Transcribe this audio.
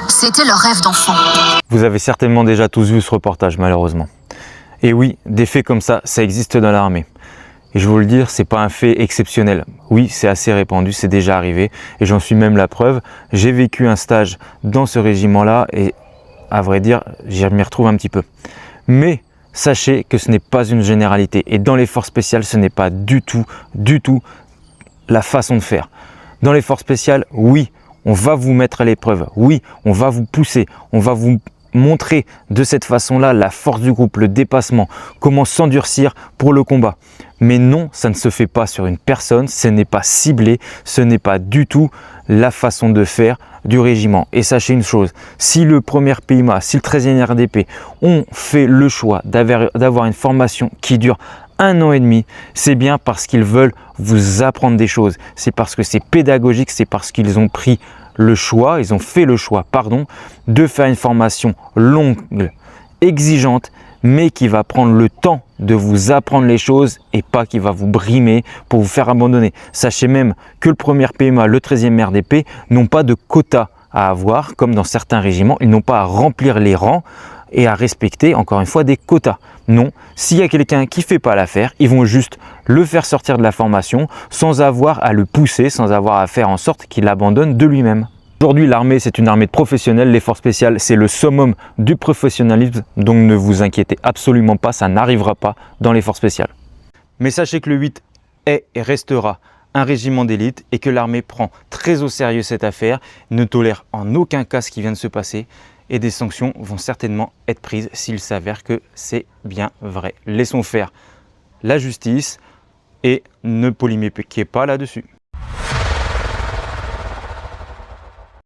C'était leur rêve d'enfant. Vous avez certainement déjà tous vu ce reportage, malheureusement. Et oui, des faits comme ça existe dans l'armée. Et je vous le dire, c'est pas un fait exceptionnel. Oui, c'est assez répandu, c'est déjà arrivé. Et j'en suis même la preuve. J'ai vécu un stage dans ce régiment-là et à vrai dire, j'y m'y retrouve un petit peu. Mais sachez que ce n'est pas une généralité. Et dans les forces spéciales, ce n'est pas du tout la façon de faire. Dans les forces spéciales, oui, on va vous mettre à l'épreuve. Oui, on va vous pousser. On va vous montrer de cette façon-là la force du groupe, le dépassement, comment s'endurcir pour le combat. Mais non, ça ne se fait pas sur une personne, ce n'est pas ciblé, ce n'est pas du tout la façon de faire du régiment. Et sachez une chose, si le 1er PIMA, si le 13e RDP ont fait le choix d'avoir une formation qui dure 1 an et demi, c'est bien parce qu'ils veulent vous apprendre des choses. C'est parce que c'est pédagogique, c'est parce qu'ils ont pris le choix, ils ont fait le choix, de faire une formation longue, exigeante, mais qui va prendre le temps de vous apprendre les choses et pas qui va vous brimer pour vous faire abandonner. Sachez même que le 1er PMA, le 13e RDP n'ont pas de quota à avoir, comme dans certains régiments, ils n'ont pas à remplir les rangs et à respecter, encore une fois, des quotas. Non, s'il y a quelqu'un qui ne fait pas l'affaire, ils vont juste le faire sortir de la formation sans avoir à le pousser, sans avoir à faire en sorte qu'il abandonne de lui-même. Aujourd'hui, l'armée, c'est une armée de professionnels. Les forces spéciales, c'est le summum du professionnalisme. Donc ne vous inquiétez absolument pas, ça n'arrivera pas dans les forces spéciales. Mais sachez que le 8 est et restera un régiment d'élite et que l'armée prend très au sérieux cette affaire, ne tolère en aucun cas ce qui vient de se passer et des sanctions vont certainement être prises s'il s'avère que c'est bien vrai. Laissons faire la justice et ne polémiquez pas là-dessus.